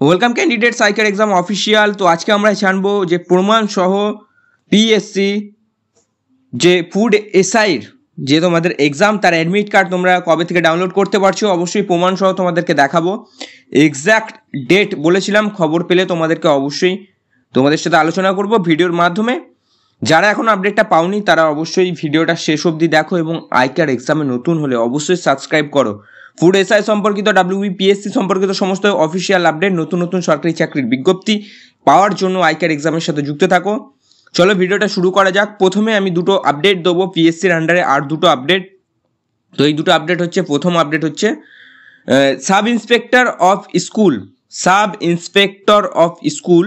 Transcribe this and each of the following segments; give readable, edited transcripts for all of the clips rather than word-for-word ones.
Welcome candidates ICAR exam official. তো আজকে আমরা জানবো যে প্রমাণ সহ পিএসসি যে ফুড এসআইর যে তোমাদের এক্সাম তার অ্যাডমিট কার্ড তোমরা কবে থেকে ডাউনলোড করতে পারছো, অবশ্যই প্রমাণ সহ তোমাদেরকে দেখাবো। এক্স্যাক্ট ডেট বলেছিলাম, খবর পেলে তোমাদেরকে অবশ্যই তোমাদের সাথে আলোচনা করব ভিডিওর মাধ্যমে। যারা এখন আপডেটটা পাওনি তারা অবশ্যই ভিডিওটা শেষ অবধি দেখো এবং আইকার এক্সামে নতুন হলে অবশ্যই সাবস্ক্রাইব করো। ফুড এসআই সম্পর্কিত, WBPSC সম্পর্কিত সমস্ত অফিসিয়াল আপডেট, নতুন নতুন সরকারি চাকরির বিজ্ঞপ্তি পাওয়ার জন্য আইকার এক্সামের সাথে যুক্ত থাকো। চলো ভিডিওটা শুরু করা যাক। প্রথমে আমি দুটো আপডেট দেবো পিএসসির আন্ডারে, আর দুটো আপডেট। তো এই দুটো আপডেট হচ্ছে, প্রথম আপডেট হচ্ছে সাব ইন্সপেক্টর অফ স্কুল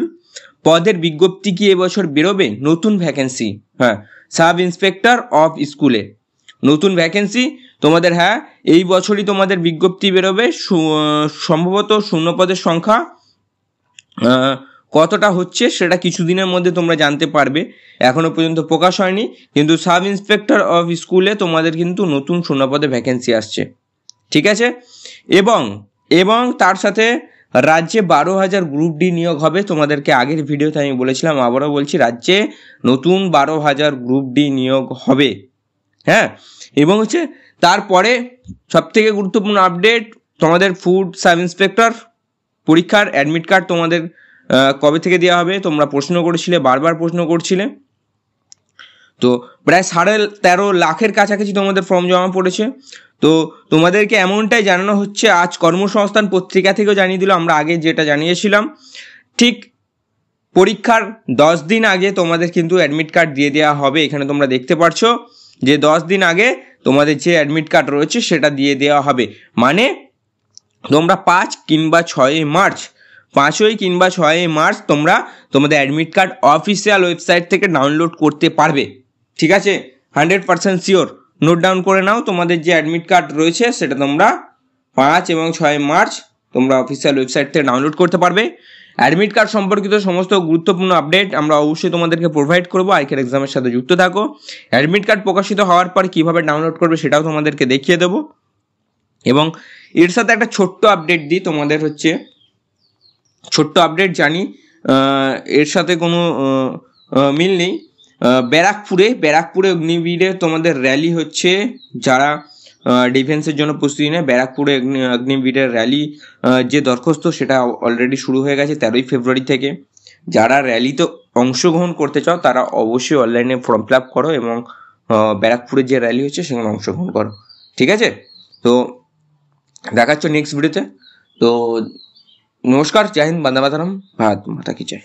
পদের বিজ্ঞপ্তি কি এবছর বেরোবে? নতুন ভ্যাকেন্সি, হ্যাঁ, সাব ইন্সপেক্টর অফ স্কুলে নতুন ভ্যাকেন্সি তোমাদের, হ্যাঁ, এই বছরই তোমাদের বিজ্ঞপ্তি বেরোবে। সম্ভবত শূন্যপদের সংখ্যা কতটা হচ্ছে সেটা কিছুদিনের মধ্যে তোমরা জানতে পারবে, এখনো পর্যন্ত প্রকাশ হয়নি। কিন্তু সাব ইন্সপেক্টর অফ স্কুলে তোমাদের কিন্তু নতুন শূন্যপদে ভ্যাকেন্সি আসছে, ঠিক আছে। এবং তার সাথে রাজ্যে 12,000 গ্রুপ ডি নিয়োগ হবে। তোমাদেরকে আগের ভিডিওতে আমি বলেছিলাম, আবারও বলছি, রাজ্যে নতুন 12,000 গ্রুপ ডি নিয়োগ হবে, হ্যাঁ। এবং হচ্ছে তারপরে সবথেকে গুরুত্বপূর্ণ আপডেট, তোমাদের ফুড সাব ইন্সপেক্টর পরীক্ষার অ্যাডমিট কার্ড তোমাদের কবে থেকে দেওয়া হবে? তোমরা প্রশ্ন করেছিলে, বারবার প্রশ্ন করছিলে। তো প্রায় 13.5 লাখের কাছাকাছি তোমাদের ফর্ম জমা পড়েছে। তো তোমাদেরকে এমনটাই জানানো হচ্ছে, আজ কর্মসংস্থান পত্রিকা থেকেও জানিয়ে দিল, আমরা আগে যেটা জানিয়েছিলাম ঠিক পরীক্ষার 10 দিন আগে তোমাদের কিন্তু অ্যাডমিট কার্ড দিয়ে দেওয়া হবে। এখানে তোমরা দেখতে পাচ্ছো যে 10 দিন আগে তোমাদের যে অ্যাডমিট কার্ড রয়েছে সেটা দিয়ে দেওয়া হবে। মানে তোমরা 5 কিংবা 6 মার্চ, 5ই কিংবা 6 মার্চ তোমরা তোমাদের অ্যাডমিট কার্ড অফিসিয়াল ওয়েবসাইট থেকে ডাউনলোড করতে পারবে, ঠিক আছে। 100% শিওর, নোট ডাউন করে নাও। তোমাদের যে অ্যাডমিট কার্ড রয়েছে সেটা তোমরা 5 এবং 6 মার্চ তোমরা অফিসিয়াল ওয়েবসাইট থেকে ডাউনলোড করতে পারবে। অ্যাডমিট কার্ড সম্পর্কিত সমস্ত গুরুত্বপূর্ণ আপডেট আমরা অবশ্যই তোমাদেরকে প্রোভাইড করবো। আইকার এক্সামের সাথে যুক্ত থাকো। অ্যাডমিট কার্ড প্রকাশিত হওয়ার পর কীভাবে ডাউনলোড করবে সেটাও তোমাদেরকে দেখিয়ে দেবো। এবং এর সাথে একটা ছোট্ট আপডেট দিই তোমাদের, হচ্ছে ছোট্ট আপডেট জানি এর সাথে কোনো মিল নেই। ব্যারাকপুরে অগ্নিবীরে তোমাদের র্যালি হচ্ছে। যারা ডিফেন্সের জন্য প্রস্তুতি নেয়, ব্যারাকপুরে অগ্নিবীরের র্যালি যে দরখাস্ত সেটা অলরেডি শুরু হয়ে গেছে 13ই ফেব্রুয়ারি থেকে। যারা র্যালিতে অংশগ্রহণ করতে চাও তারা অবশ্যই অনলাইনে ফর্ম ফিল আপ করো এবং ব্যারাকপুরের যে র্যালি হচ্ছে সেখানে অংশগ্রহণ করো, ঠিক আছে। তো দেখাচ্ছ নেক্সট ভিডিওতে। তো নমস্কার, জয় হিন্দ, বন্দে মাতরম, ভারত মাতা কি জয়।